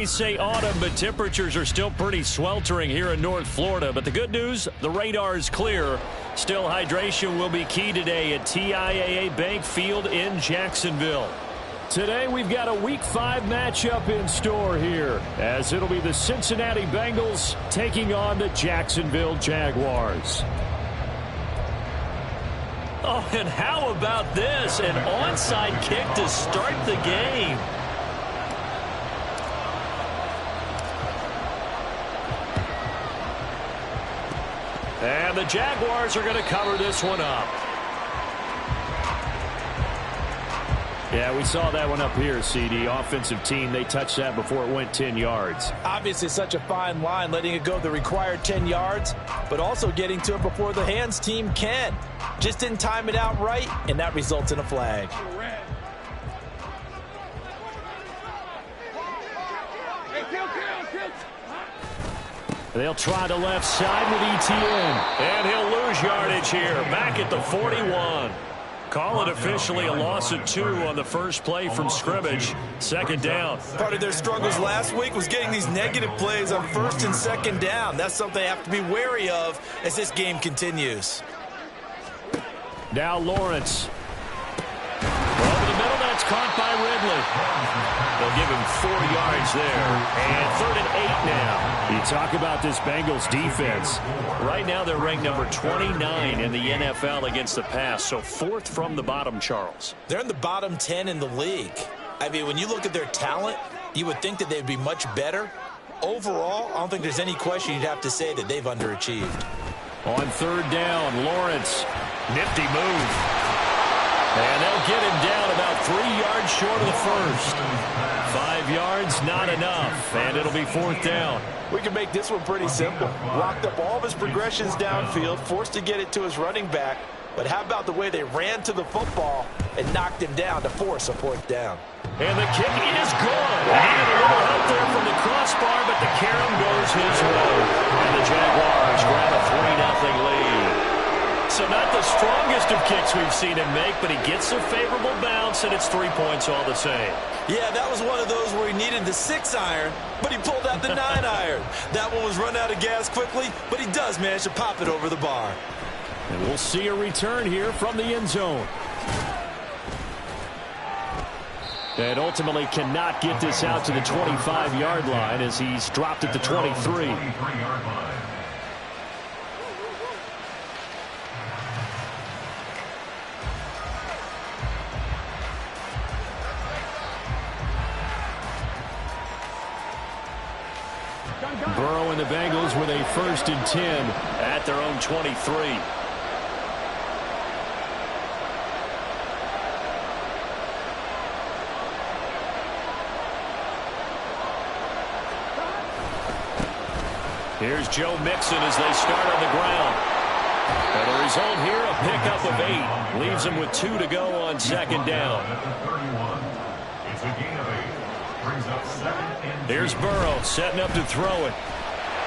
They say autumn, but temperatures are still pretty sweltering here in North Florida. But the good news, the radar is clear. Still, hydration will be key today at TIAA Bank Field in Jacksonville. Today, we've got a Week 5 matchup in store here, as it'll be the Cincinnati Bengals taking on the Jacksonville Jaguars. Oh, and how about this? An onside kick to start the game. And the Jaguars are going to cover this one up. Yeah, we saw that one up here, CD. Offensive team, they touched that before it went 10 yards. Obviously such a fine line, letting it go the required 10 yards, but also getting to it before the hands team can. Just didn't time it out right, and that results in a flag. They'll try the left side with ETN. And he'll lose yardage here. Back at the 41. Call it officially a loss of 2 on the first play from scrimmage. Second down. Part of their struggles last week was getting these negative plays on first and second down. That's something they have to be wary of as this game continues. Now Lawrence. Over the middle, that's caught by Ridley. They'll give him 4 yards there. And 3rd and 8 now. You talk about this Bengals defense. Right now they're ranked number 29 in the NFL against the pass. So 4th from the bottom, Charles. They're in the bottom 10 in the league. I mean, when you look at their talent, you would think that they'd be much better. Overall, I don't think there's any question you'd have to say that they've underachieved. On 3rd down, Lawrence. Nifty move. And they'll get him down about 3 yards short of the first. 5 yards, not enough. And it'll be 4th down. We can make this one pretty simple. Locked up all of his progressions downfield, forced to get it to his running back. But how about the way they ran to the football and knocked him down to force a 4th down? And the kick is good. Needed a little help there from the crossbar, but the carom goes his way. And the Jaguars grab a 3-0 lead. So not the strongest of kicks we've seen him make, but he gets a favorable bounce, and it's 3 points all the same. Yeah, that was one of those where he needed the 6-iron, but he pulled out the 9-iron. That one was run out of gas quickly, but he does manage to pop it over the bar. And we'll see a return here from the end zone. And ultimately cannot get this out to the 25-yard line as he's dropped at the 23. Burrow and the Bengals with a 1st and 10 at their own 23. Here's Joe Mixon as they start on the ground. And the result here, a pickup of 8. Leaves them with 2 to go on 2nd down. Here's Burrow setting up to throw it.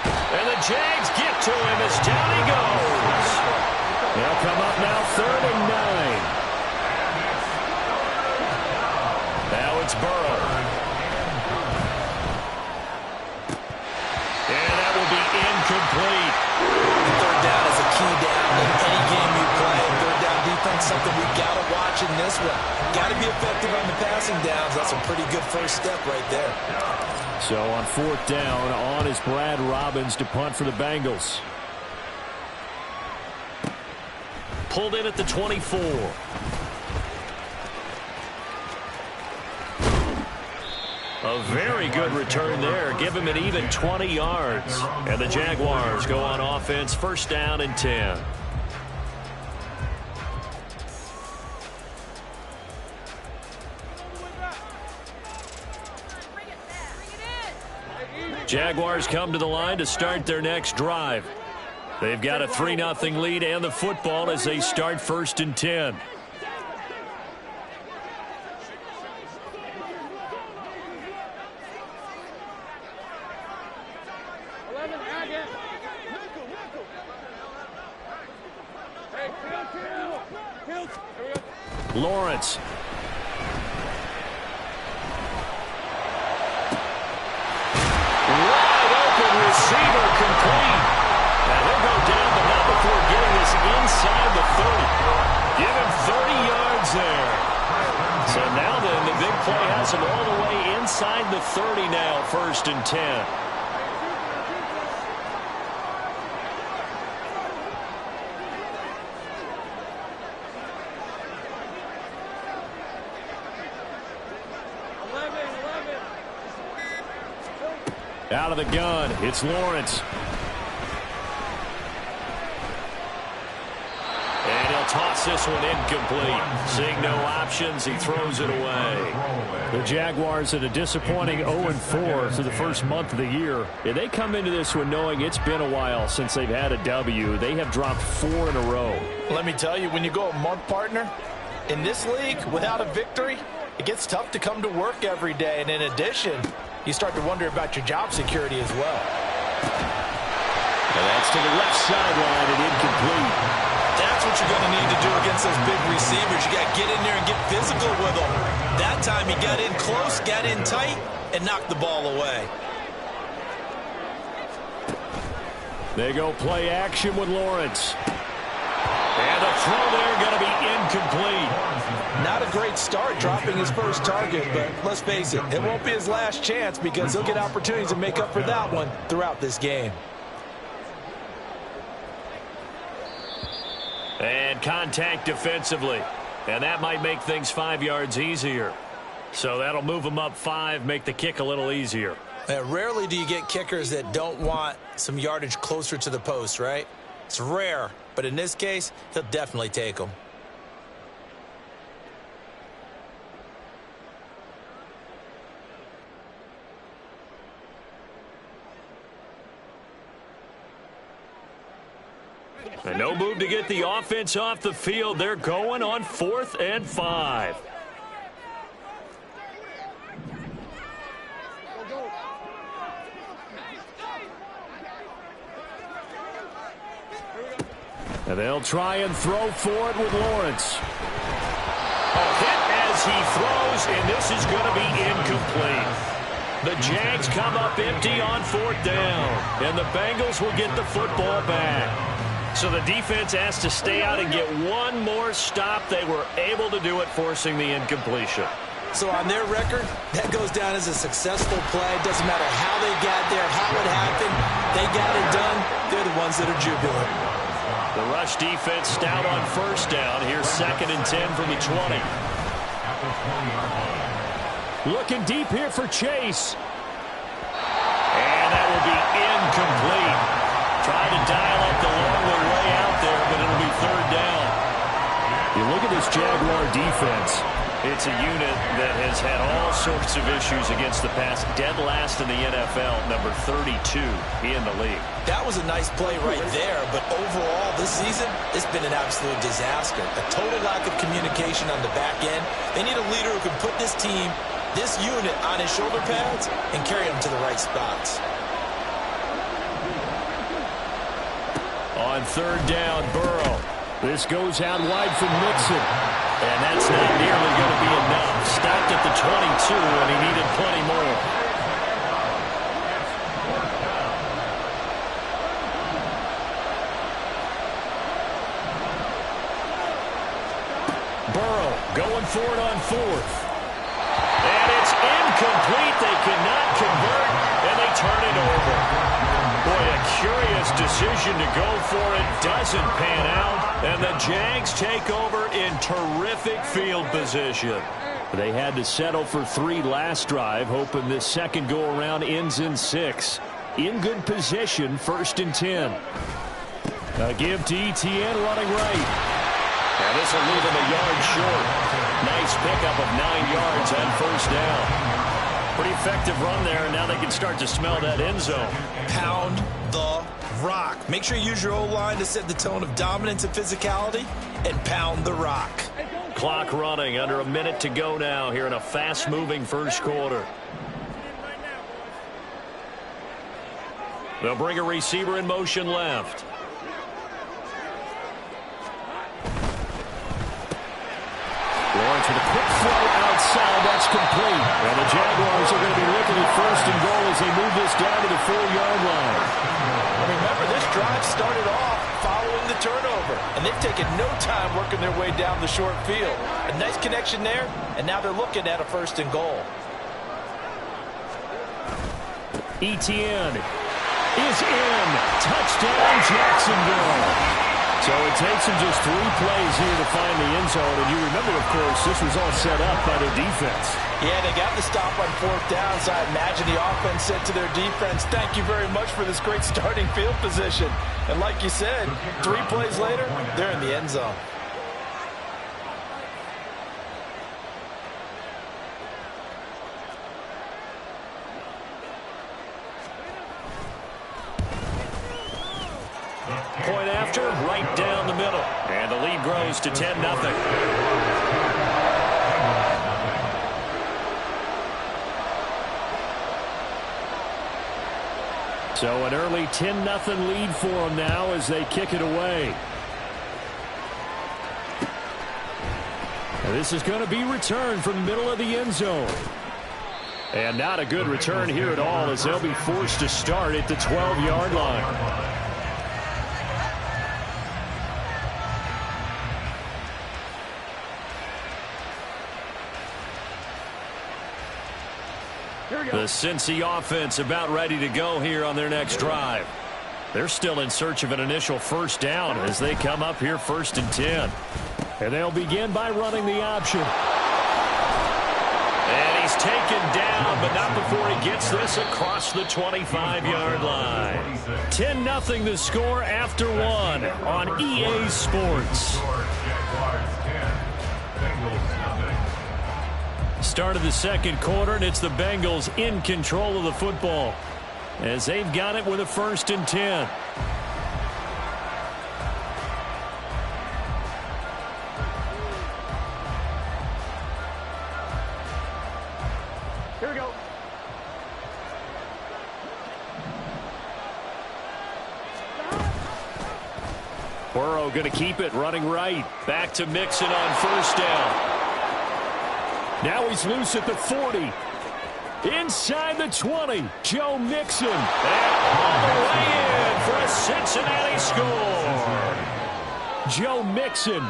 And the Jags get to him as down he goes. They'll come up now 3rd and 9. Now it's Burrow. And that will be incomplete. 3rd down is a key down in any game you play. 3rd down defense, something we've got to watch in this one. Got to be effective on the passing downs. That's a pretty good first step right there. So on 4th down, on is Brad Robbins to punt for the Bengals. Pulled in at the 24. A very good return there. Give him an even 20 yards. And the Jaguars go on offense, 1st down and 10. Jaguars come to the line to start their next drive. They've got a 3-0 lead and the football as they start 1st and 10. Lawrence. them all the way inside the 30 now, 1st and 10. Out of the gun, it's Lawrence. And he'll toss this one incomplete. Seeing no options, he throws it away. The Jaguars at a disappointing 0-4 through the first month of the year. And they come into this one knowing it's been a while since they've had a W. They have dropped 4 in a row. Let me tell you, when you go a month, partner, in this league, without a victory, it gets tough to come to work every day. And in addition, you start to wonder about your job security as well. And that's to the left sideline and incomplete. That's what you're going to need to do against those big receivers. You got to get in there and get physical with them. That time he got in close, got in tight, and knocked the ball away. They go play action with Lawrence. And the throw there going to be incomplete. Not a great start dropping his first target, but let's face it, it won't be his last chance because he'll get opportunities to make up for that one throughout this game. And contact defensively. And that might make things 5 yards easier. So that'll move them up 5, make the kick a little easier. Rarely do you get kickers that don't want some yardage closer to the post, right? It's rare, but in this case, he'll definitely take them. And no move to get the offense off the field. They're going on 4th and 5. And they'll try and throw for it with Lawrence. A hit as he throws, and this is going to be incomplete. The Jags come up empty on 4th down, and the Bengals will get the football back. So the defense has to stay out and get one more stop. They were able to do it, forcing the incompletion. So on their record, that goes down as a successful play. Doesn't matter how they got there, how it happened. They got it done. They're the ones that are jubilant. The rush defense stout on 1st down. Here's 2nd and 10 from the 20. Looking deep here for Chase. And that will be incomplete. Trying to dial up the long way out there, but it'll be 3rd down. You look at this Jaguar defense. It's a unit that has had all sorts of issues against the pass. Dead last in the NFL, number 32 in the league. That was a nice play right there, but overall this season, it's been an absolute disaster. A total lack of communication on the back end. They need a leader who can put this team, this unit, on his shoulder pads and carry them to the right spots. On 3rd down, Burrow. This goes out wide from Mixon. And that's not nearly going to be enough. Stopped at the 22, and he needed plenty more. Burrow going for it on 4th. And it's incomplete. They cannot convert, and they turn it over. Boy, a curious decision to go for it. Doesn't pan out. And the Jags take over in terrific field position. They had to settle for 3 last drive, hoping this second go-around ends in 6. In good position, 1st and 10. A give to Etienne running right. And this will leave him a yard short. Nice pickup of 9 yards on 1st down. Pretty effective run there, and now they can start to smell that end zone. Pound the rock. Make sure you use your O-line to set the tone of dominance and physicality, and pound the rock. Clock running, under a minute to go now here in a fast-moving first quarter. They'll bring a receiver in motion left. Lawrence with a quick throw outside. That's complete. And the Jaguars are going to be looking at 1st and goal as they move this down to the 4-yard line. Remember, this drive started off following the turnover, and they've taken no time working their way down the short field. A nice connection there, and now they're looking at a 1st and goal. Etienne is in. Touchdown, Jacksonville. So it takes them just 3 plays here to find the end zone. And you remember, of course, this was all set up by their defense. Yeah, they got the stop on 4th down, so I imagine the offense said to their defense, thank you very much for this great starting field position. And like you said, 3 plays later, they're in the end zone. Point after, right down the middle. And the lead grows to 10-0. So an early 10-0 lead for them now as they kick it away. And this is going to be returned from the middle of the end zone. And not a good return here at all as they'll be forced to start at the 12-yard line. The Cincy offense about ready to go here on their next drive. They're still in search of an initial first down as they come up here 1st and 10. And they'll begin by running the option. And he's taken down, but not before he gets this across the 25-yard line. 10-0 the score after 1 on EA Sports. Start of the second quarter, and it's the Bengals in control of the football as they've got it with a 1st and 10. Here we go. Burrow going to keep it running right. Back to Mixon on 1st down. Now he's loose at the 40. Inside the 20. Joe Mixon. And all the way in for a Cincinnati score. Joe Mixon,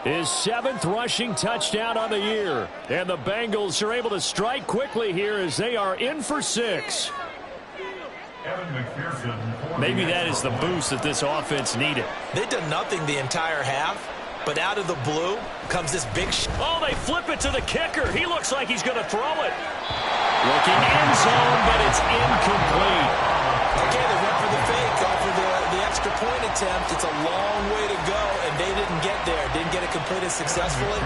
his 7th rushing touchdown on the year. And the Bengals are able to strike quickly here as they are in for 6. Maybe that is the boost that this offense needed. They've done nothing the entire half. But out of the blue comes this big Oh, they flip it to the kicker. He looks like he's going to throw it. Looking end zone, but it's incomplete. Okay, they went for the fake off of the extra point attempt. It's a long way to go, and they didn't get there. Didn't get it completed successfully.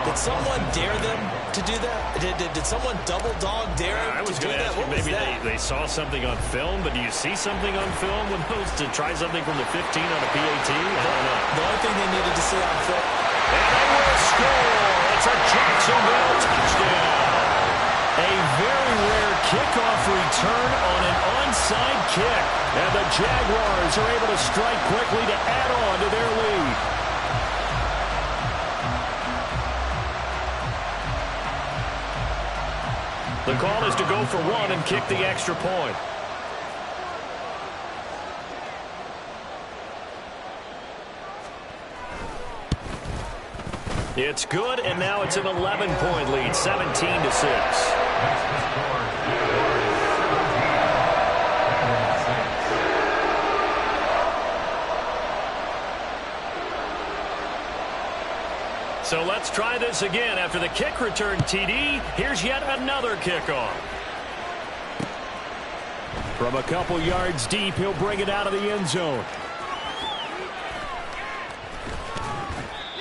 Did someone dare them to do that? Did someone double dog dare them to do that? What was maybe that? they saw something on film, but do you see something on film when those to try something from the 15 on a PAT? I don't know. The only thing they needed to see on film. And they will score. It's a Jacksonville touchdown. A very rare kickoff return on an onside kick. And the Jaguars are able to strike quickly to add on to their lead. The call is to go for 1 and kick the extra point. It's good, and now it's an 11-point lead, 17-6. So let's try this again. After the kick return TD, here's yet another kickoff. From a couple yards deep, he'll bring it out of the end zone.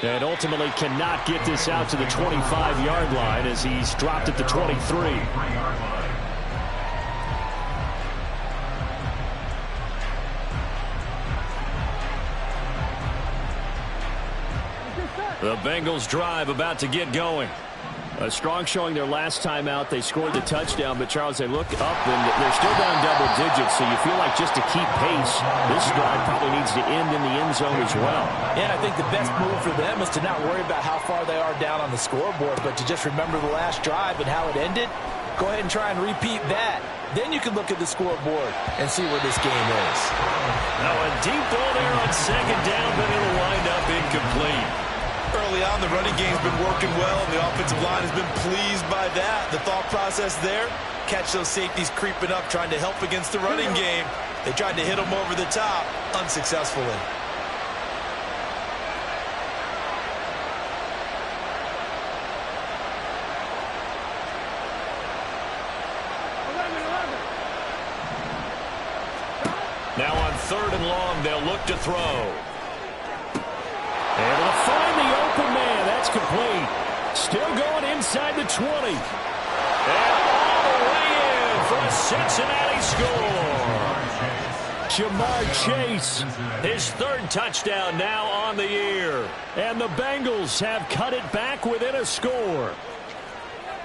And ultimately cannot get this out to the 25-yard line as he's dropped at the 23. The Bengals drive about to get going. A strong showing their last time out. They scored the touchdown, but Charles, they look up and they're still down double digits, so you feel like just to keep pace, this drive probably needs to end in the end zone as well. Yeah, and I think the best move for them is to not worry about how far they are down on the scoreboard, but to just remember the last drive and how it ended. Go ahead and try and repeat that. Then you can look at the scoreboard and see where this game is. Now a deep ball there on 2nd down, but it'll wind up incomplete. early on, the running game's been working well, and the offensive line has been pleased by that. The thought process there, catch those safeties creeping up, trying to help against the running game. They tried to hit them over the top, unsuccessfully. Now on 3rd and long, they'll look to throw. Able to find the open man. That's complete. Still going inside the 20. And all the way in for a Cincinnati score. Jamar Chase, his 3rd touchdown now on the year. And the Bengals have cut it back within a score.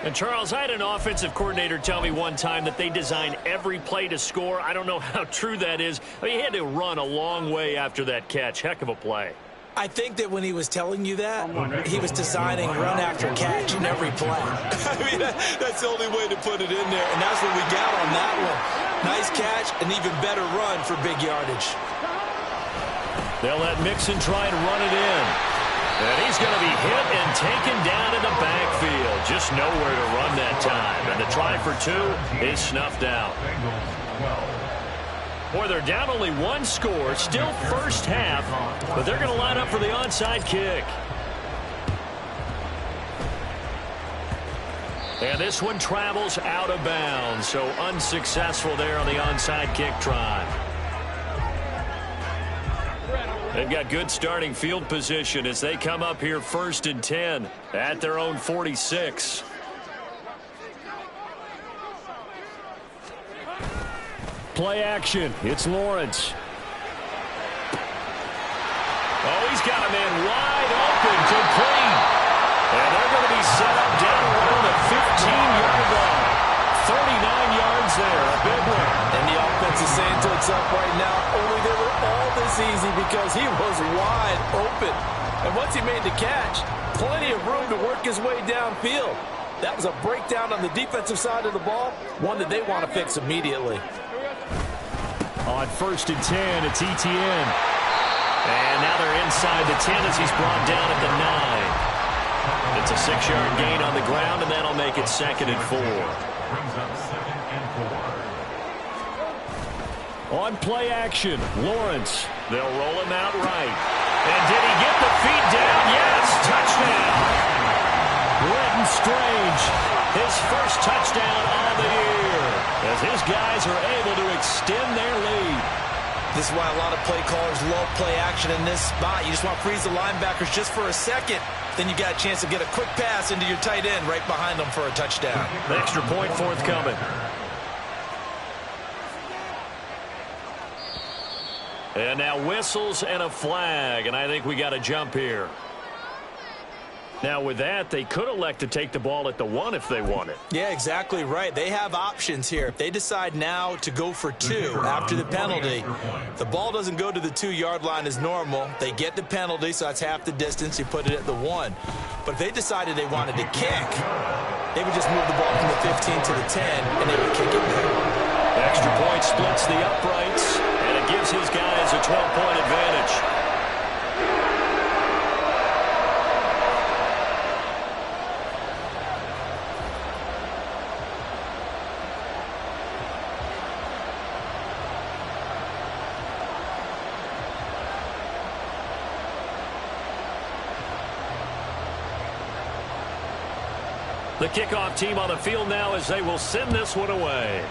And, Charles, I had an offensive coordinator tell me one time that they design every play to score. I don't know how true that is. I mean, he had to run a long way after that catch. Heck of a play. I think that when he was telling you that, he was designing run after catch in every play. I mean, that's the only way to put it in there, and that's what we got on that one. Nice catch, an even better run for big yardage. They'll let Mixon try and run it in. And he's going to be hit and taken down in the backfield. Just nowhere to run that time. And the try for 2 is snuffed out. Boy, they're down only 1 score. Still first half. But they're going to line up for the onside kick. And this one travels out of bounds. So unsuccessful there on the onside kick try. They've got good starting field position as they come up here 1st and 10 at their own 46. Play action. It's Lawrence. Oh, he's got a man wide open, complete. And they're going to be set up down around the 15-yard line. 39 yards there, a big one. And the offense is saying to itself right now, only they were all this easy because he was wide open. And once he made the catch, plenty of room to work his way downfield. That was a breakdown on the defensive side of the ball, one that they want to fix immediately. On 1st and 10, it's ETN. And now they're inside the 10 as he's brought down at the 9. It's a 6-yard gain on the ground, and that'll make it 2nd and 4. On play action, Lawrence. They'll roll him out right. And did he get the feet down? Yes, touchdown. Brenton Strange, his first touchdown on the year, as his guys are able to extend their lead. This is why a lot of play callers love play action in this spot. You just want to freeze the linebackers just for a second. Then you got a chance to get a quick pass into your tight end right behind them for a touchdown. The extra point forthcoming. And now whistles and a flag, and I think we got a jump here. Now with that, they could elect to take the ball at the 1 if they want it. Yeah, exactly right. They have options here. If they decide now to go for 2 after the penalty, the ball doesn't go to the 2-yard line as normal. They get the penalty, so that's half the distance. You put it at the 1. But if they decided they wanted to kick, they would just move the ball from the 15 to the 10, and they would kick it there. Extra point splits the uprights, and it gives his guys a 12-point advantage. The kickoff team on the field now as they will send this one away.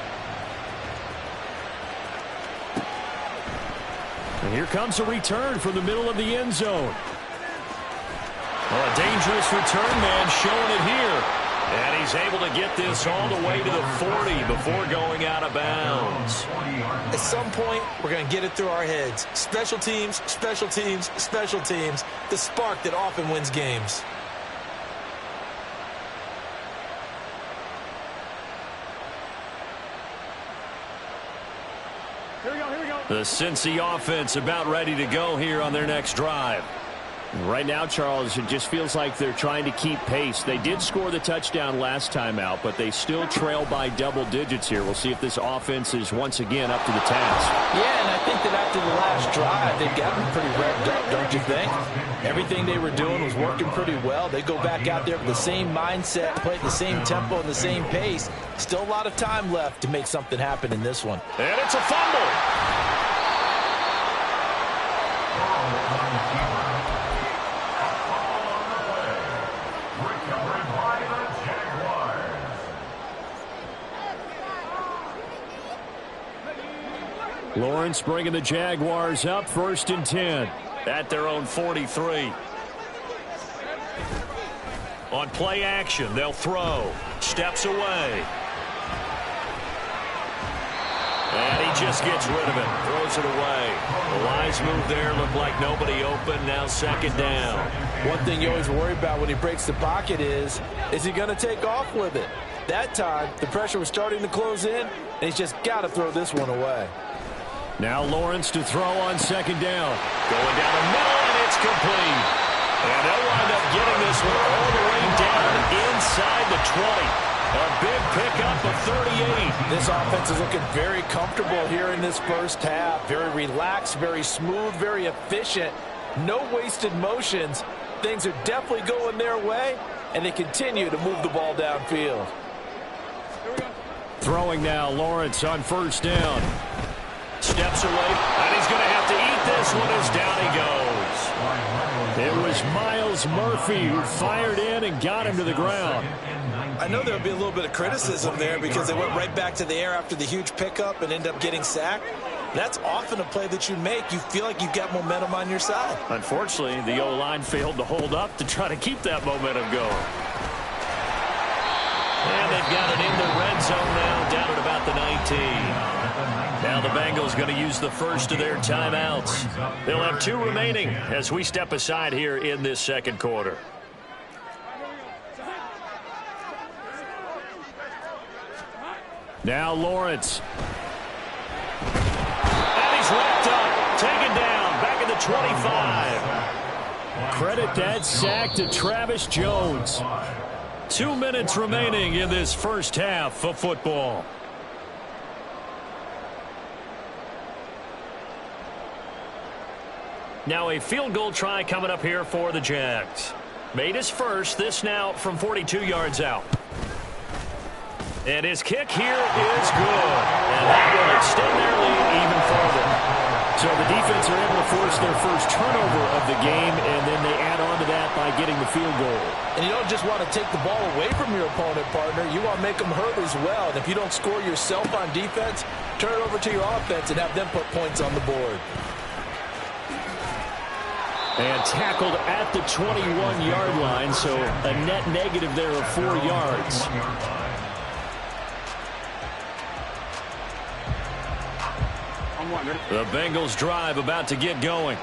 And here comes a return from the middle of the end zone. Well, a dangerous return man showing it here. And he's able to get this all the way to the 40 before going out of bounds. At some point, we're going to get it through our heads. Special teams, special teams, special teams. The spark that often wins games. The Cincy offense about ready to go here on their next drive. Right now, Charles, it just feels like they're trying to keep pace. They did score the touchdown last time out, but they still trail by double digits here. We'll see if this offense is once again up to the task. Yeah, and I think that after the last drive, they've gotten pretty revved up, don't you think? Everything they were doing was working pretty well. They go back out there with the same mindset, play at the same tempo and the same pace. Still a lot of time left to make something happen in this one. And it's a fumble. Lawrence bringing the Jaguars up, 1st and 10. At their own 43. On play action, they'll throw. Steps away. And he just gets rid of it. Throws it away. The wise move there. Looked like nobody open. Now 2nd down. One thing you always worry about when he breaks the pocket is he going to take off with it? That time, the pressure was starting to close in, and he's just got to throw this one away. Now Lawrence to throw on 2nd down. Going down the middle, and it's complete. And they'll wind up getting this one all the way down inside the 20. A big pickup of 38. This offense is looking very comfortable here in this first half. Very relaxed, very smooth, very efficient. No wasted motions. Things are definitely going their way, and they continue to move the ball downfield. Throwing now, Lawrence on 1st down. Steps away, and he's going to have to eat this one as down he goes. It was Miles Murphy who fired in and got him to the ground. I know there would be a little bit of criticism there because they went right back to the air after the huge pickup and end up getting sacked. That's often a play that you make. You feel like you've got momentum on your side. Unfortunately, the O-line failed to hold up to try to keep that momentum going. And they've got it in the red zone now, down at about the 19. Now the Bengals going to use the first of their timeouts. They'll have 2 remaining as we step aside here in this 2nd quarter. Now Lawrence. And he's wrapped up, taken down, back at the 25. Credit that sack to Travis Jones. 2 minutes remaining in this first half of football. Now a field goal try coming up here for the Jags. Made his first, this now from 42 yards out. And his kick here is good. And that will extend their lead even further. So the defense are able to force their first turnover of the game, and then they add on to that by getting the field goal. And you don't just want to take the ball away from your opponent, partner. You want to make them hurt as well. And if you don't score yourself on defense, turn it over to your offense and have them put points on the board. And tackled at the 21-yard line, so a net negative there of 4 yards. The Bengals drive about to get going.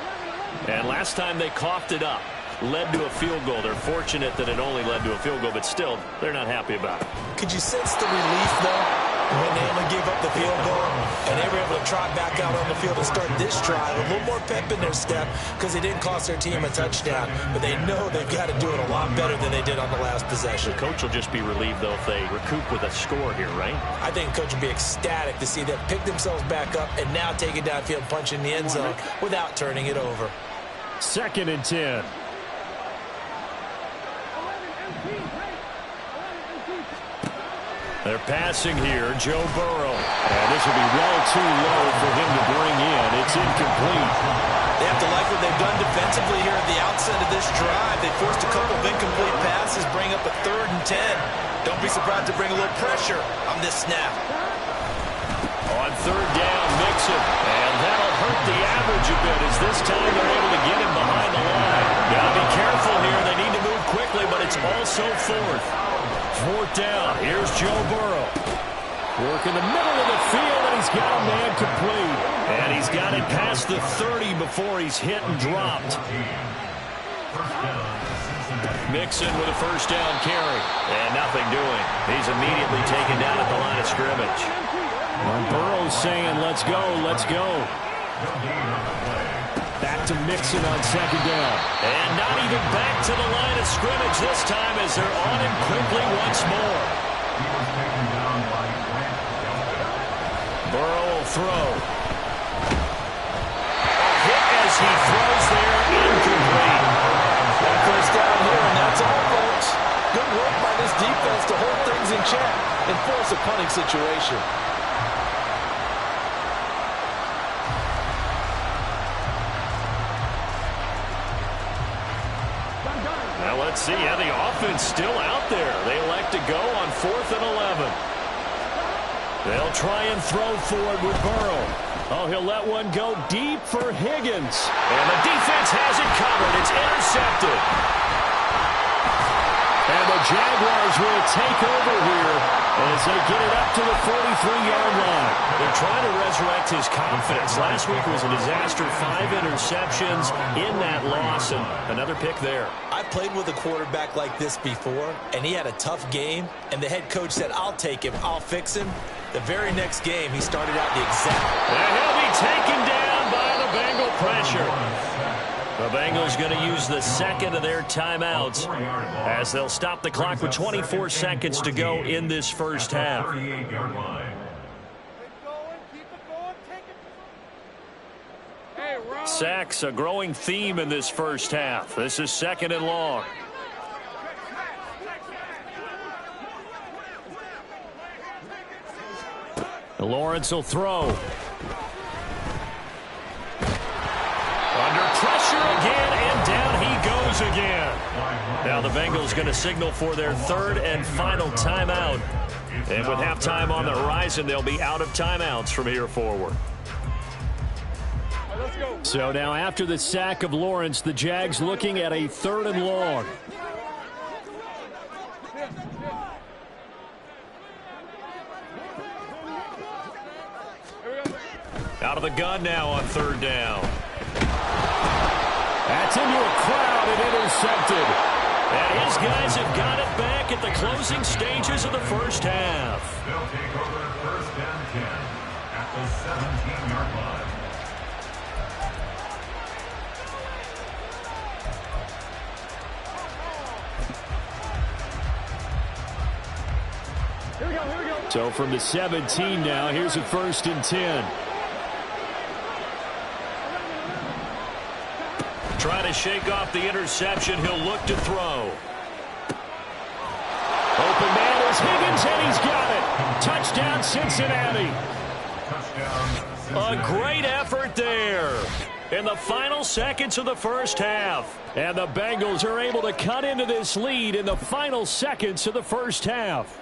And last time they coughed it up, led to a field goal. They're fortunate that it only led to a field goal, but still, they're not happy about it. Could you sense the relief, though, when they only gave up the field goal and they were able to trot back out on the field and start this drive? A little more pep in their step because they didn't cost their team a touchdown, but they know they've got to do it a lot better than they did on the last possession. The coach will just be relieved, though, if they recoup with a score here, right? I think the coach will be ecstatic to see them pick themselves back up and now take it downfield, punch in the end zone without turning it over. 2nd and 10. They're passing here, Joe Burrow. And this will be well too low for him to bring in. It's incomplete. They have to like what they've done defensively here at the outset of this drive. They forced a couple of incomplete passes, bring up a 3rd and 10. Don't be surprised to bring a little pressure on this snap. On 3rd down, Mixon. And that'll hurt the average a bit as this time they're able to get him behind the line. Gotta be careful here. They need to move quickly, but it's also 4th. 4th down. Here's Joe Burrow. Work in the middle of the field, and he's got a man complete. And he's got it past the 30 before he's hit and dropped. Mixon with a 1st down carry. And nothing doing. He's immediately taken down at the line of scrimmage. Well, Burrow's saying, let's go, let's go. Back to Mixon on second down. And not even back to the line of scrimmage this time as they're on him quickly once more. Burrow will throw. A hit as he throws there, incomplete. One first down here, and that's all, folks. Good work by this defense to hold things in check and force a punting situation. Now let's see how the offense still out there. They elect to go on 4th and 11. They'll try and throw for it with Burrow. Oh, he'll let one go deep for Higgins. And the defense has it covered. It's intercepted. And the Jaguars will take over here as they get it up to the 43-yard line. They're trying to resurrect his confidence. Last week was a disaster. 5 interceptions in that loss, and another pick there. I played with a quarterback like this before, and he had a tough game, and the head coach said, I'll take him, I'll fix him. The very next game, he started out the exact. And he'll be taken down by the Bengal pressure. The Bengals going to use the second of their timeouts as they'll stop the clock with 24 seconds to go in this first half. Sacks, a growing theme in this first half. This is 2nd and long. Lawrence will throw. Under pressure again, and down he goes again. Now the Bengals going to signal for their 3rd and final timeout. And with halftime on the horizon, they'll be out of timeouts from here forward. So now after the sack of Lawrence, the Jags looking at a 3rd and long. Out of the gun now on 3rd down. That's into a crowd and intercepted. And his guys have got it back at the closing stages of the first half. They'll take over 1st and 10 at the 17-yard line. So from the 17 now, here's a 1st and 10. Trying to shake off the interception. He'll look to throw. Open man is Higgins, and he's got it. Touchdown, Cincinnati. A great effort there in the final seconds of the first half. And the Bengals are able to cut into this lead in the final seconds of the first half.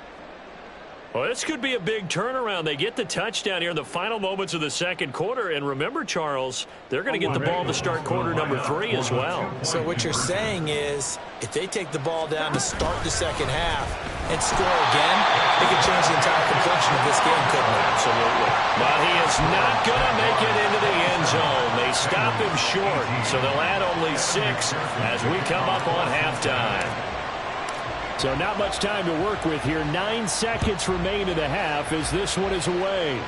Well, this could be a big turnaround. They get the touchdown here in the final moments of the second quarter. And remember, Charles, they're going to get the ball to start quarter number 3 as well. So what you're saying is if they take the ball down to start the second half and score again, they could change the entire complexion of this game, couldn't they? Absolutely. But he is not going to make it into the end zone. They stop him short, so they'll add only 6 as we come up on halftime. So not much time to work with here. 9 seconds remain in the half as this one is away.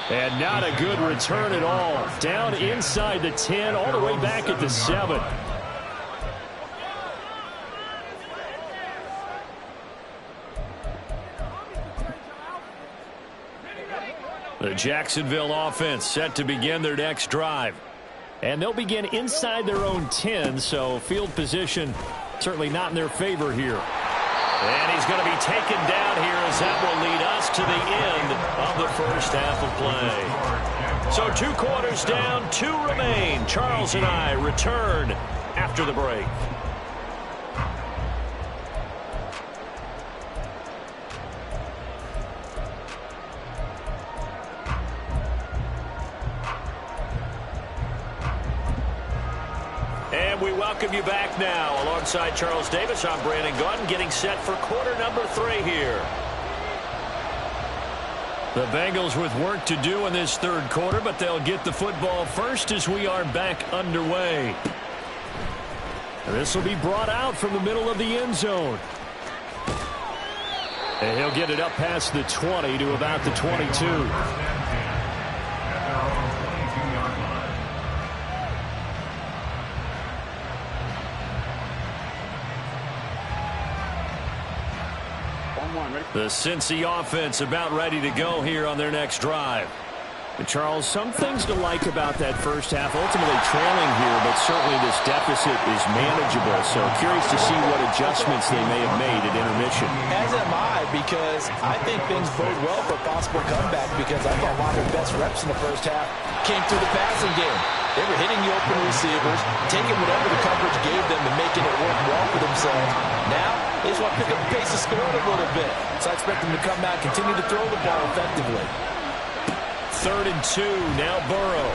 And not a good return at all. Down inside the 10, all the way back at the 7. The Jacksonville offense set to begin their next drive. And they'll begin inside their own 10, so field position certainly not in their favor here. And he's going to be taken down here as that will lead us to the end of the first half of play. So 2 quarters down, 2 remain. Charles and I return after the break. And we welcome you back now. Alongside Charles Davis, I'm Brandon Gaudin, getting set for quarter number 3 here. The Bengals with work to do in this third quarter, but they'll get the football first as we are back underway. This will be brought out from the middle of the end zone. And he'll get it up past the 20 to about the 22. The Cincy offense about ready to go here on their next drive. And Charles, some things to like about that first half. Ultimately trailing here, but certainly this deficit is manageable. So curious to see what adjustments they may have made at intermission. As am I, because I think things bode well for a possible comeback, because I thought a lot of their best reps in the first half came through the passing game. They were hitting the open receivers, taking whatever the coverage gave them and making it work well for themselves. Now, they just want to pick up the pace of scoring a little bit. So I expect them to come out and continue to throw the ball effectively. 3rd and 2, now Burrow.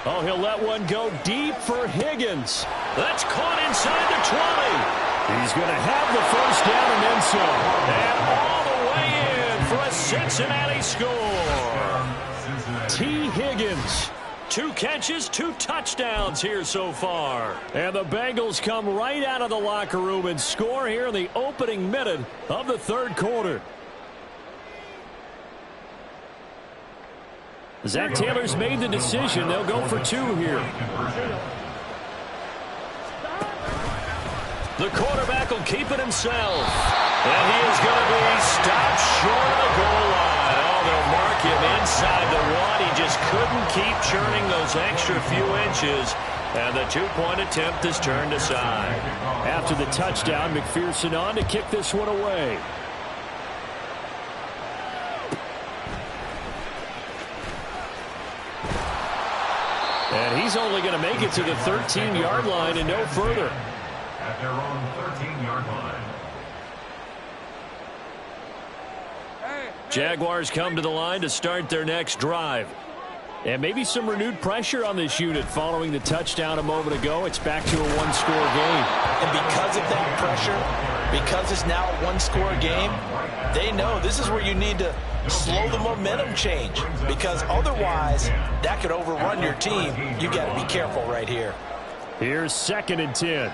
Oh, he'll let one go deep for Higgins. That's caught inside the 20. He's going to have the first down and then some. And all the way in for a Cincinnati score. T. Higgins. 2 catches, 2 touchdowns here so far. And the Bengals come right out of the locker room and score here in the opening minute of the 3rd quarter. Zach Taylor's made the decision. They'll go for 2 here. The quarterback will keep it himself. And he is going to be stopped short of the goal line. Oh, they'll mark him inside the 1. He just couldn't keep churning those extra few inches. And the 2-point attempt is turned aside. After the touchdown, McPherson on to kick this one away. And he's only going to make it to the 13-yard line and no further. At their own 13-yard line. Jaguars come to the line to start their next drive. And maybe some renewed pressure on this unit following the touchdown a moment ago. It's back to a 1-score game. And because of that pressure, because it's now a 1-score game, they know this is where you need to slow the momentum change, because otherwise that could overrun your team. You got to be careful right here. Here's 2nd and 10.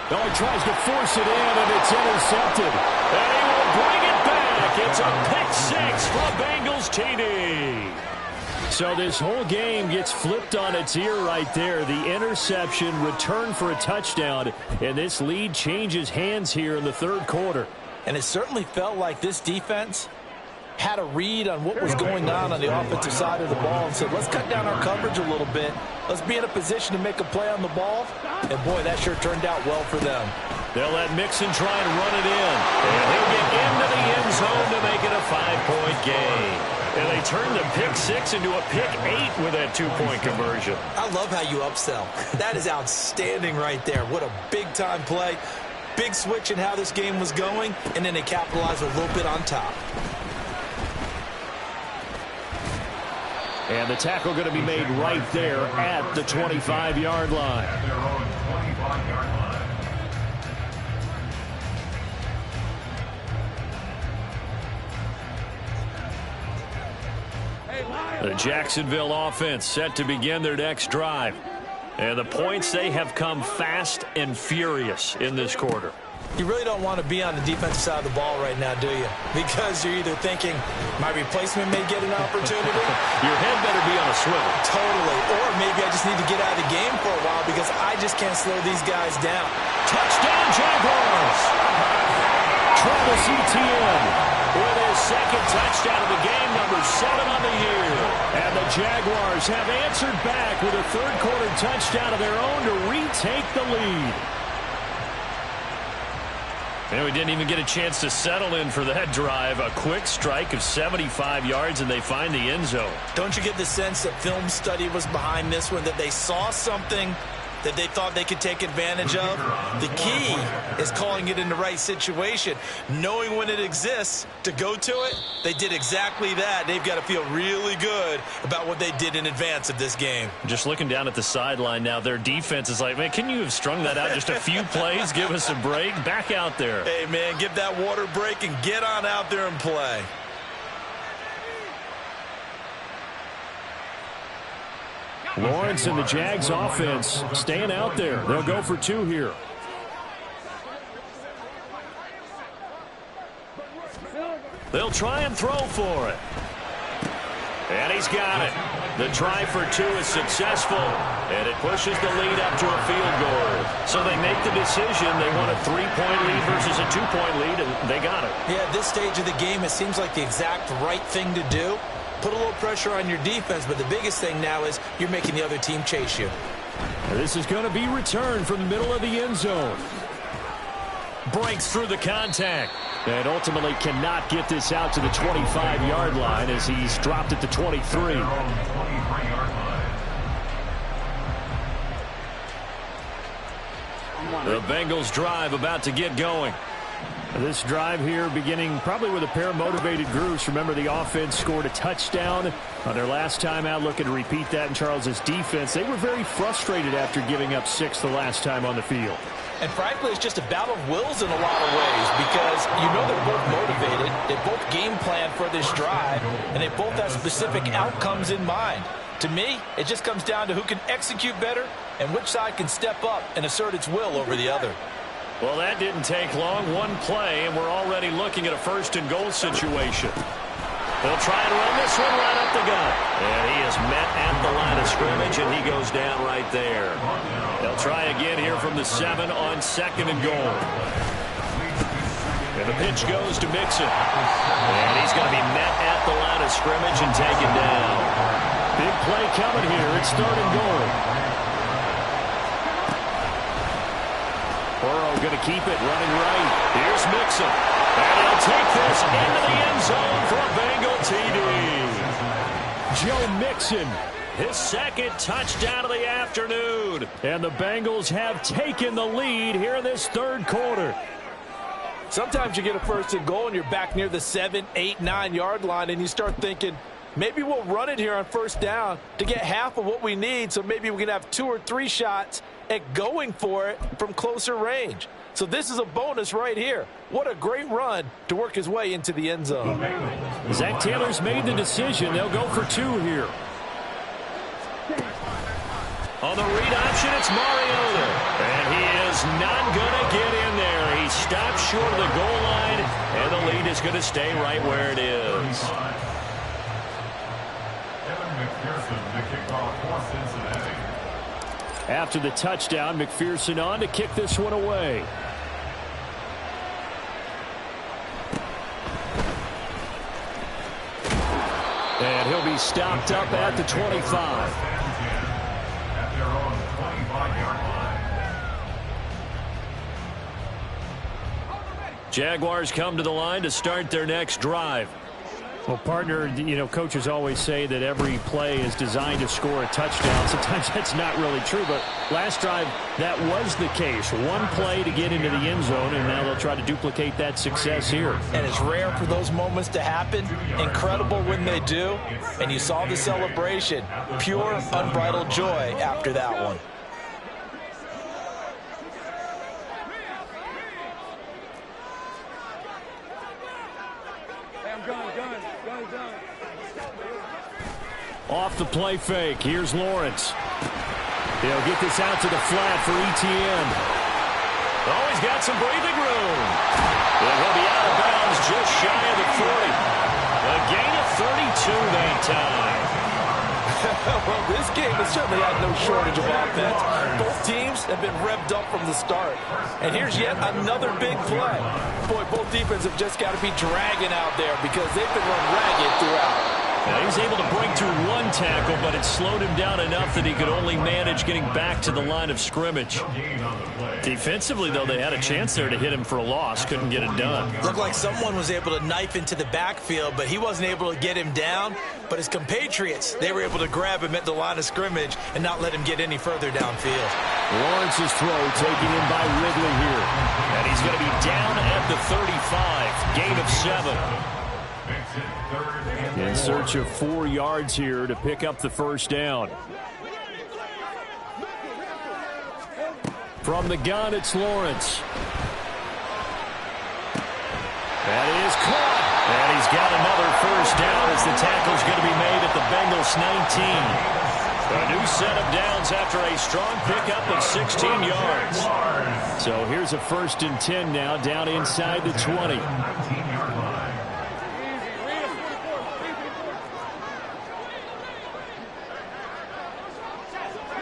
Oh, he tries to force it in, and it's intercepted. And he will bring it back. It's a pick-6 for Bengals TD. So this whole game gets flipped on its ear right there. The interception, return for a touchdown, and this lead changes hands here in the 3rd quarter. And it certainly felt like this defense had a read on what was going on the offensive side of the ball and said, let's cut down our coverage a little bit. Let's be in a position to make a play on the ball. And, boy, that sure turned out well for them. They'll let Mixon try and run it in. And he'll get into the end zone to make it a 5-point game. And they turn the pick-6 into a pick-8 with that 2-point conversion. I love how you upsell. That is outstanding right there. What a big-time play. Big switch in how this game was going, and then they capitalized a little bit on top. And the tackle going to be made right there at the 25-yard line. At their own 25-yard line. The Jacksonville offense set to begin their next drive. And the points, they have come fast and furious in this quarter. You really don't want to be on the defensive side of the ball right now, do you? Because you're either thinking, my replacement may get an opportunity. Your head better be on a swivel. Totally. Or maybe I just need to get out of the game for a while because I just can't slow these guys down. Touchdown, Jaguars! Travis Etienne with his 2nd touchdown of the game, number 7 on the year. And the Jaguars have answered back with a 3rd quarter touchdown of their own to retake the lead. And we didn't even get a chance to settle in for that drive. A quick strike of 75 yards, and they find the end zone. Don't you get the sense that film study was behind this one, that they saw something that they thought they could take advantage of? The key is calling it in the right situation, knowing when it exists to go to it. They did exactly that. They've got to feel really good about what they did in advance of this game. Just looking down at the sideline now, their defense is like, man, can you have strung that out just a few plays? Give us a break. Back out there. Hey, man, give that water break and get on out there and play. Lawrence and the Jags offense staying out there. They'll go for 2 here. They'll try and throw for it. And he's got it. The try for 2 is successful, and it pushes the lead up to a field goal. So they make the decision. They want a 3-point lead versus a 2-point lead, and they got it. Yeah, at this stage of the game, it seems like the exact right thing to do. Put a little pressure on your defense, but the biggest thing now is you're making the other team chase you. This is going to be returned from the middle of the end zone. Breaks through the contact. And ultimately cannot get this out to the 25-yard line as he's dropped at the 23. The Bengals drive about to get going. This drive here beginning probably with a pair of motivated groups. Remember, the offense scored a touchdown on their last time out. Looking to repeat that in Charles's defense. They were very frustrated after giving up 6 the last time on the field. And frankly, it's just a battle of wills in a lot of ways because you know they're both motivated. They both game plan for this drive, and they both have specific outcomes in mind. To me, it just comes down to who can execute better and which side can step up and assert its will over the other. Well, that didn't take long. 1 play, and we're already looking at a 1st-and-goal situation. They'll try and run this one right up the gut. And he is met at the line of scrimmage, and he goes down right there. They'll try again here from the 7 on 2nd and goal. And the pitch goes to Mixon. And he's going to be met at the line of scrimmage and taken down. Big play coming here. It's 3rd and goal. Burrow going to keep it running right. Here's Mixon. And he'll take this into the end zone for a Bengal TD. Joe Mixon. His 2nd touchdown of the afternoon. And the Bengals have taken the lead here in this 3rd quarter. Sometimes you get a 1st and goal and you're back near the 7, 8, 9-yard line and you start thinking, maybe we'll run it here on 1st down to get half of what we need, so maybe we can have 2 or 3 shots at going for it from closer range. So this is a bonus right here. What a great run to work his way into the end zone. Zach Taylor's made the decision. They'll go for 2 here. On the read option, it's Mariota. And he is not going to get in there. He stopped short of the goal line, and the lead is going to stay right where it is. After the touchdown, McPherson on to kick this one away. And he'll be stopped up at the 25. At their own 25-yard line. Jaguars come to the line to start their next drive. Well, partner, coaches always say that every play is designed to score a touchdown. Sometimes that's not really true, but last drive, that was the case. 1 play to get into the end zone, and now they'll try to duplicate that success here. And it's rare for those moments to happen. Incredible when they do. And you saw the celebration. Pure, unbridled joy after that one. Off the play fake. Here's Lawrence. They'll get this out to the flat for ETN. Oh, he's got some breathing room. And he'll be out of bounds just shy of the 40. A gain of 32 that time. Well, this game has certainly had no shortage of offense. Both teams have been revved up from the start. And here's yet another big play. Boy, both defenses have just got to be dragging out there because they've been run ragged throughout. Now, he was able to break through 1 tackle, but it slowed him down enough that he could only manage getting back to the line of scrimmage. Defensively, though, they had a chance there to hit him for a loss. Couldn't get it done. Looked like someone was able to knife into the backfield, but he wasn't able to get him down. But his compatriots, they were able to grab him at the line of scrimmage and not let him get any further downfield. Lawrence's throw taken in by Ridley here. And he's going to be down at the 35. Gain of 7. In search of 4 yards here to pick up the 1st down. From the gun, it's Lawrence. That is caught. And he's got another 1st down as the tackle's going to be made at the Bengals 19. A new set of downs after a strong pickup of 16 yards. So here's a 1st and 10 now, down inside the 20.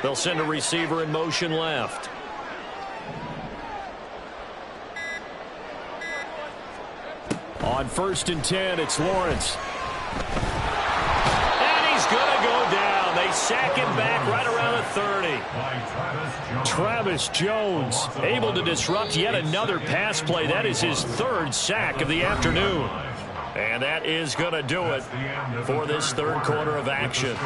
They'll send a receiver in motion left. On 1st and 10, it's Lawrence. And he's going to go down. They sack him back right around the 30. Travis Jones Able to disrupt yet another pass play. That is his 3rd sack of the afternoon. And that is going to do it for this 3rd quarter of action.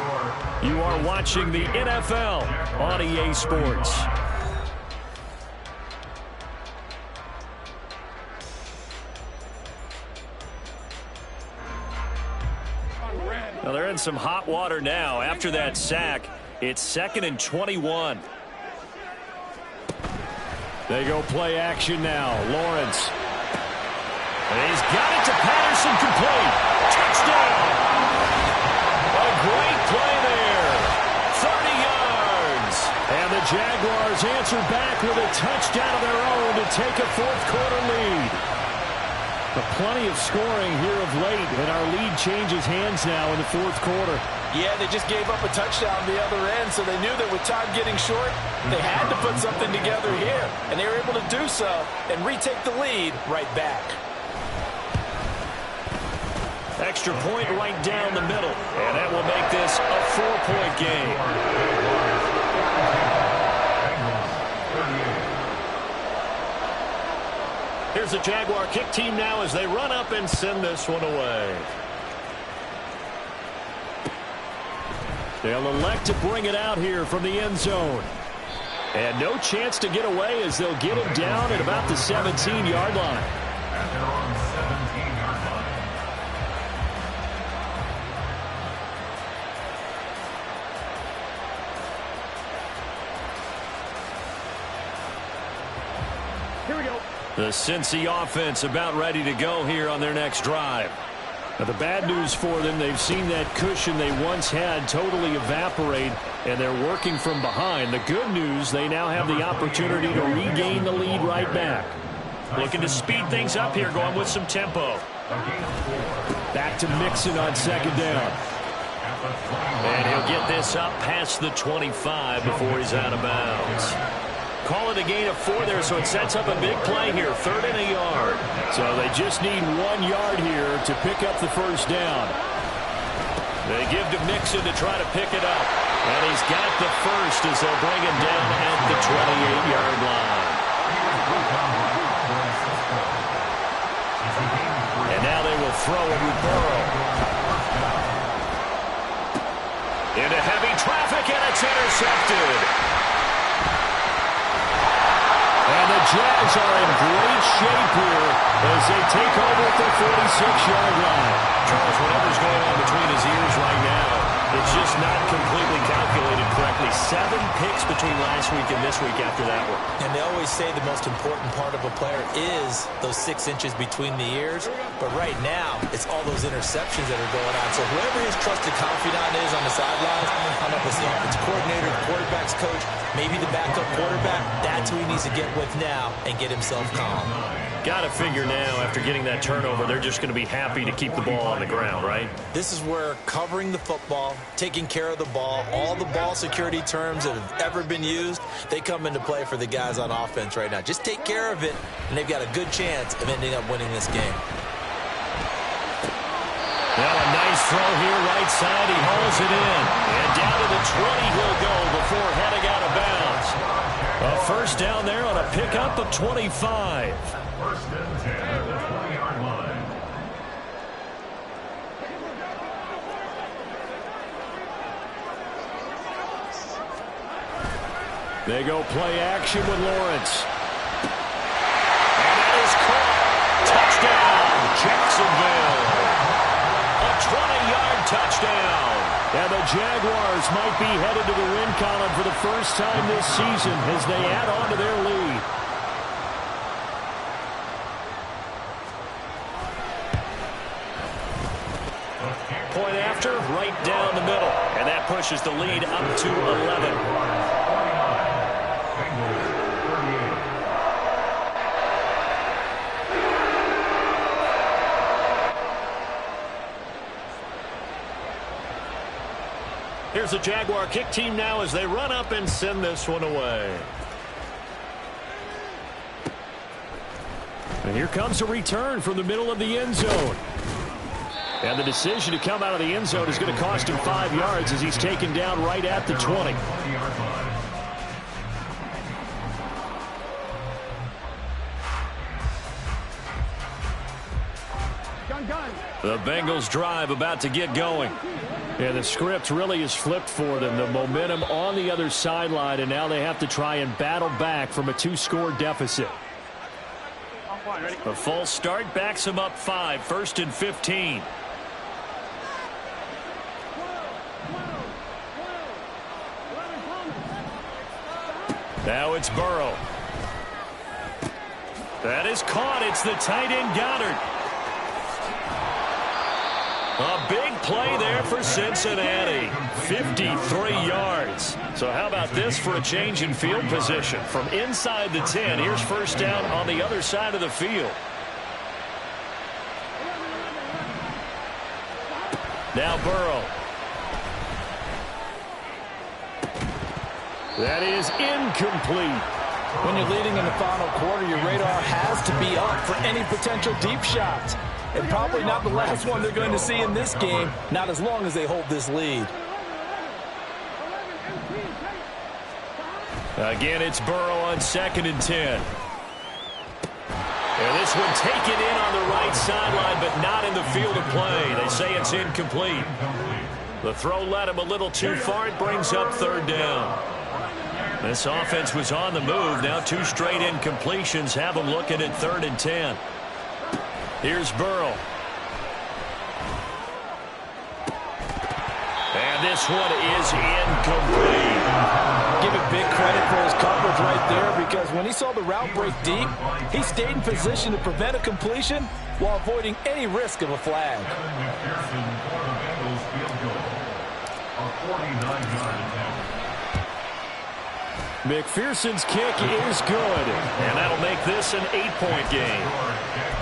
You are watching the NFL on EA Sports. Well, they're in some hot water now. After that sack, it's 2nd and 21. They go play action now. Lawrence. And he's got it to Patterson, complete. Touchdown! A great play there. 30 yards. And the Jaguars answer back with a touchdown of their own to take a 4th quarter lead. But plenty of scoring here of late, and our lead changes hands now in the 4th quarter. Yeah, they just gave up a touchdown on the other end, so they knew that with time getting short, they had to put something together here. And they were able to do so and retake the lead right back. Extra point right down the middle. And that will make this a 4-point game. Here's the Jaguar kick team now as they run up and send this one away. They'll elect to bring it out here from the end zone. And no chance to get away as they'll get him down at about the 17-yard line. At their own 17-yard line. Here we go. The Cincy offense about ready to go here on their next drive. Now, the bad news for them, they've seen that cushion they once had totally evaporate, and they're working from behind. The good news, they now have the opportunity to regain the lead right back. Looking to speed things up here, going with some tempo. Back to Mixon on 2nd down. And he'll get this up past the 25 before he's out of bounds. Call it a gain of 4 there, so it sets up a big play here. 3rd and a yard. So they just need 1 yard here to pick up the 1st down. They give to Mixon to try to pick it up. And he's got the 1st as they'll bring him down at the 28-yard line. And now they will throw it with Burrow. Into heavy traffic, and it's intercepted. And the Jags are in great shape here as they take over at the 46-yard line. Charles, whatever's going on between his ears right now, it's just not completely calculated correctly. 7 picks between last week and this week after that one. And they always say the most important part of a player is those 6 inches between the ears. But right now, it's all those interceptions that are going on. So whoever his trusted confidant is on the sidelines, I don't know if it's the offensive coordinator, the quarterback's coach, maybe the backup quarterback, that's who he needs to get with now and get himself calm. Got to figure now, after getting that turnover, they're just going to be happy to keep the ball on the ground, right? This is where covering the football, taking care of the ball, all the ball security terms that have ever been used, they come into play for the guys on offense right now. Just take care of it, and they've got a good chance of ending up winning this game. Now a nice throw here, right side. He hauls it in. And down to the 20 he'll go before heading out of bounds. A 1st down there on a pickup of 25. 1st and 10 at the 20-yard line. They go play action with Lawrence. And that is caught. Touchdown, Jacksonville. A 20-yard touchdown. And the Jaguars might be headed to the win column for the first time this season as they add on to their lead. Point after, right down the middle. And that pushes the lead up to 11. Here's the Jaguar kick team now as they run up and send this one away. And here comes a return from the middle of the end zone. And the decision to come out of the end zone is going to cost him 5 yards as he's taken down right at the 20. The Bengals drive about to get going. Yeah, the script really is flipped for them. The momentum on the other sideline, and now they have to try and battle back from a 2-score deficit. A false start backs them up 5, 1st and 15. Now it's Burrow. That is caught. It's the tight end Goddard. A big play there for Cincinnati. 53 yards. So how about this for a change in field position? From inside the 10, here's first down on the other side of the field. Now Burrow. That is incomplete. When you're leading in the final quarter, your radar has to be up for any potential deep shots. And probably not the last one they're going to see in this game, not as long as they hold this lead. Again, it's Burrow on 2nd and 10. And this one taken in on the right sideline, but not in the field of play. They say it's incomplete. The throw led him a little too far. It brings up 3rd down. This offense was on the move. Now 2 straight incompletions have them looking at 3rd and 10. Here's Burrow. And this one is incomplete. Give it big credit for his coverage right there, because when he saw the route break deep, he stayed in position to prevent a completion while avoiding any risk of a flag. McPherson's kick is good, and that'll make this an 8-point game.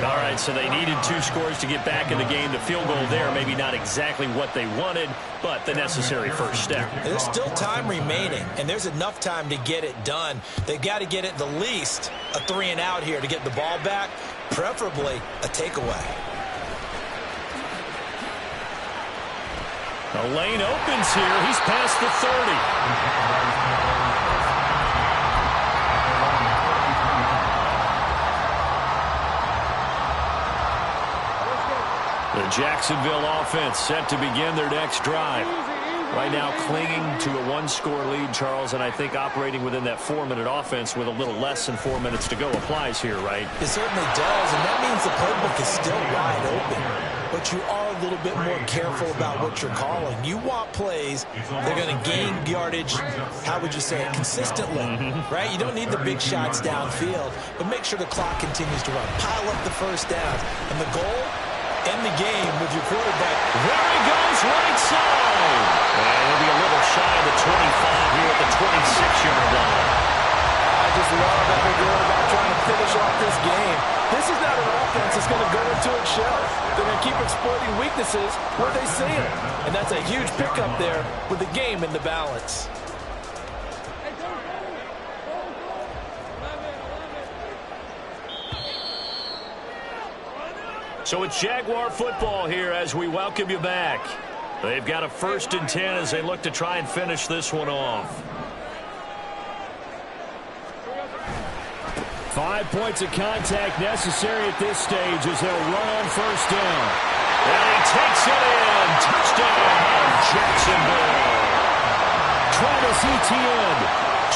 All right, so they needed 2 scores to get back in the game. The field goal there, maybe not exactly what they wanted, but the necessary first step. There's still time remaining, and there's enough time to get it done. They've got to get it the least a 3 and out here to get the ball back, preferably a takeaway. The lane opens here. He's past the 30. The Jacksonville offense set to begin their next drive. Right now clinging to a 1-score lead, Charles, and I think operating within that 4-minute offense with a little less than 4 minutes to go applies here, right? It certainly does, and that means the playbook is still wide open. But you are a little bit more careful about what you're calling. You want plays, they're going to gain yardage, how would you say it, consistently, right? You don't need the big shots downfield, but make sure the clock continues to run. Pile up the first downs, and the goal, end the game with your quarterback. There he goes, right side. And he'll be a little shy of the 25 here at the 26-yard line. I just love that they're going about trying to finish off this game. This is not an offense that's going to go into its shell. They're going to keep exploiting weaknesses where they see them. And that's a huge pickup there with the game in the balance. So it's Jaguar football here as we welcome you back. They've got a 1st and 10 as they look to try and finish this one off. 5 points of contact necessary at this stage as they'll run on 1st down. And he takes it in. Touchdown, Jacksonville. Travis Etienne,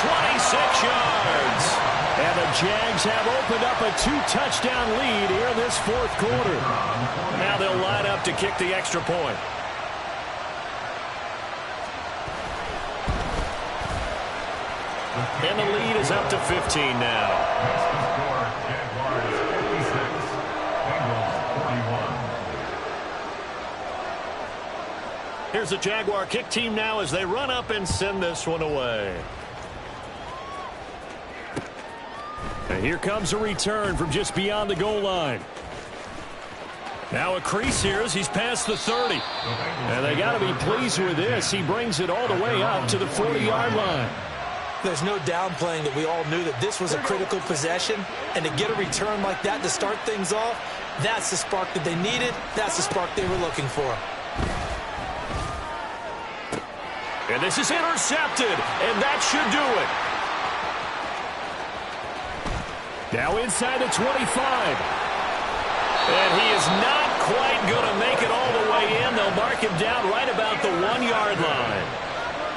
26 yards. And the Jags have opened up a 2-touchdown lead here in this 4th quarter. Now they'll line up to kick the extra point. And the lead is up to 15 now. Here's the Jaguar kick team now as they run up and send this one away. And here comes a return from just beyond the goal line. Now a crease here as he's past the 30. And they got to be pleased with this. He brings it all the way up to the 40-yard line. There's no downplaying that we all knew that this was a critical possession. And to get a return like that to start things off, that's the spark that they needed. That's the spark they were looking for. And this is intercepted. And that should do it. Now inside the 25. And he is not quite going to make it all the way in. They'll mark him down right about the 1-yard line.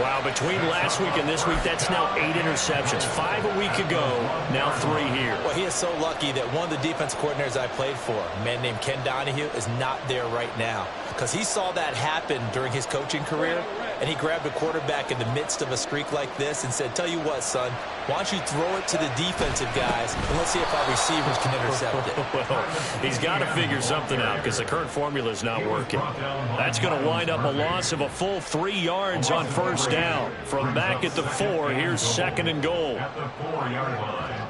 Wow, between last week and this week, that's now 8 interceptions. 5 a week ago, now 3 here. Well, he is so lucky that one of the defense coordinators I played for, a man named Ken Donahue, is not there right now. Because he saw that happen during his coaching career, and he grabbed a quarterback in the midst of a streak like this and said, tell you what, son, why don't you throw it to the defensive guys, and let's see if our receivers can intercept it. Well, he's got to figure something out because the current formula is not working. That's going to wind up a loss of a full 3 yards on first down. From back at the 4, here's 2nd and goal. At the 4-yard line.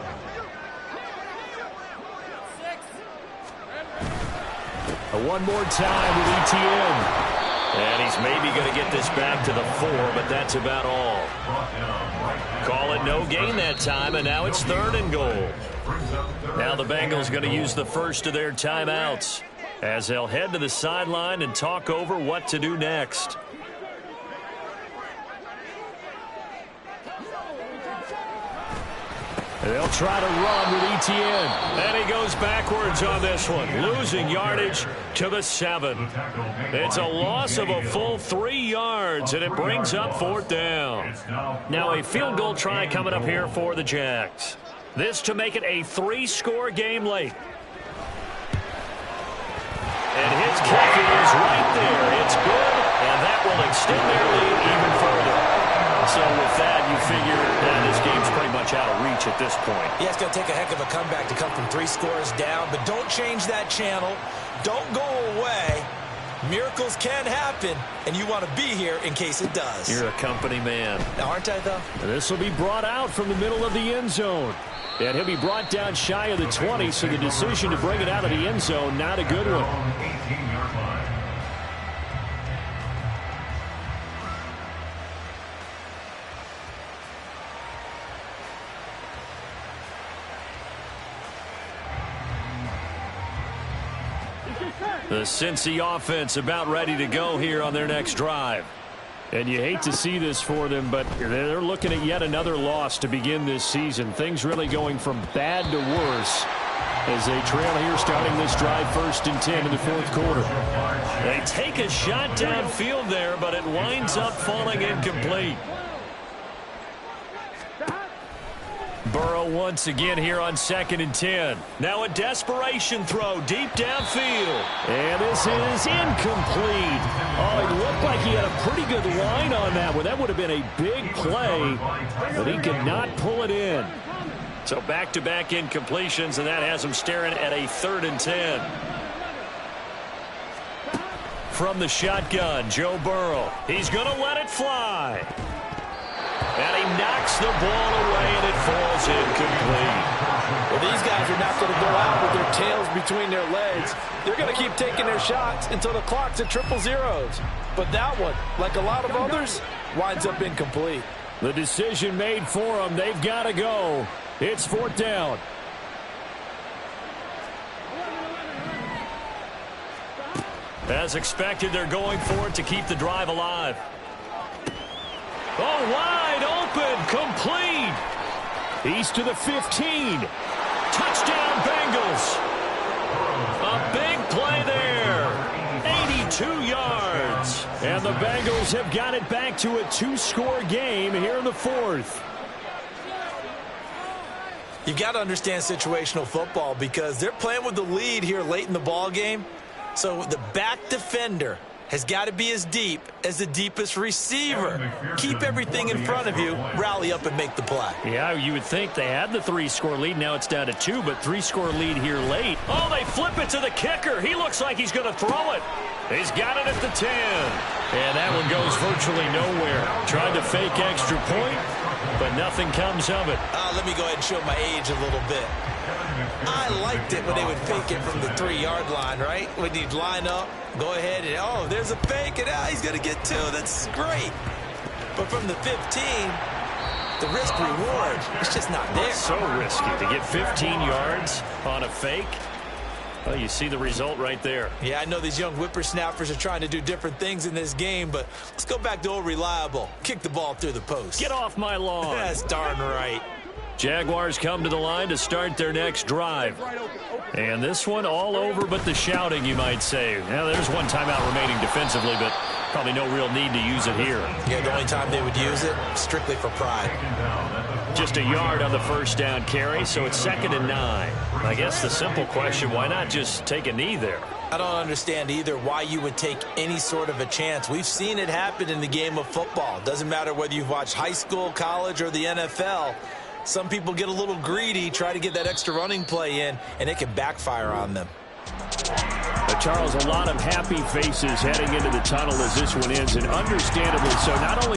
One more time with ETN. And he's maybe going to get this back to the 4, but that's about all. Call it no gain that time, and now it's 3rd and goal. Now the Bengals going to use the first of their timeouts as they'll head to the sideline and talk over what to do next. They'll try to run with ETN. And he goes backwards on this one, losing yardage to the 7. It's a loss of a full 3 yards, and it brings up 4th down. Now a field goal try coming up here for the Jags. This to make it a 3-score game late. And his kick is right there. It's good, and that will extend their lead even further. So with that, you figure that this game's pretty much out of reach at this point. Yeah, it's going to take a heck of a comeback to come from 3 scores down, but don't change that channel. Don't go away. Miracles can happen, and you want to be here in case it does. You're a company man. Now, aren't I, though? And this will be brought out from the middle of the end zone. And he'll be brought down shy of the 20, so the decision to bring it out of the end zone, not a good one. 18-yard line. The Cincy offense about ready to go here on their next drive. And you hate to see this for them, but they're looking at yet another loss to begin this season. Things really going from bad to worse as they trail here starting this drive 1st and 10 in the 4th quarter. They take a shot downfield there, but it winds up falling incomplete. Burrow once again here on 2nd and 10. Now a desperation throw deep downfield. And this is incomplete. Oh, it looked like he had a pretty good line on that one. That would have been a big play, but he could not pull it in. So back-to-back incompletions, and that has him staring at a 3rd and 10. From the shotgun, Joe Burrow. He's going to let it fly. And he knocks the ball away, and it falls incomplete. Well, these guys are not going to go out with their tails between their legs. They're going to keep taking their shots until the clock's at 000. But that one, like a lot of others, winds up incomplete. The decision made for them. They've got to go. It's 4th down. As expected, they're going for it to keep the drive alive. Oh, wide open, complete. He's to the 15. Touchdown, Bengals. A big play there. 82 yards. And the Bengals have got it back to a 2-score game here in the 4th. You've got to understand situational football because they're playing with the lead here late in the ball game. So the back defender has got to be as deep as the deepest receiver. Keep everything in front of you, rally up and make the play. Yeah, you would think they had the 3-score lead. Now it's down to 2, but 3-score lead here late. Oh, they flip it to the kicker. He looks like he's going to throw it. He's got it at the 10. And that one goes virtually nowhere. Tried to fake extra point, but nothing comes of it. Let me go ahead and show my age a little bit. I liked it when they would fake it from the 3-yard line, right? When you'd line up, go ahead, and oh, there's a fake, and he's going to get 2. That's great. But from the 15, the risk-reward, it's just not there. So risky to get 15 yards on a fake. Well, you see the result right there. Yeah, I know these young whippersnappers are trying to do different things in this game, but let's go back to old reliable. Kick the ball through the post. Get off my lawn. That's darn right. Jaguars come to the line to start their next drive. And this one all over but the shouting, you might say. Now, there's one timeout remaining defensively, but probably no real need to use it here. Yeah, the only time they would use it, strictly for pride. Just a yard on the first down carry, so it's 2nd and 9. I guess the simple question, why not just take a knee there? I don't understand either why you would take any sort of a chance. We've seen it happen in the game of football. Doesn't matter whether you've watched high school, college, or the NFL. Some people get a little greedy, try to get that extra running play in, and it can backfire on them. But Charles, a lot of happy faces heading into the tunnel as this one ends, and understandably so. Not only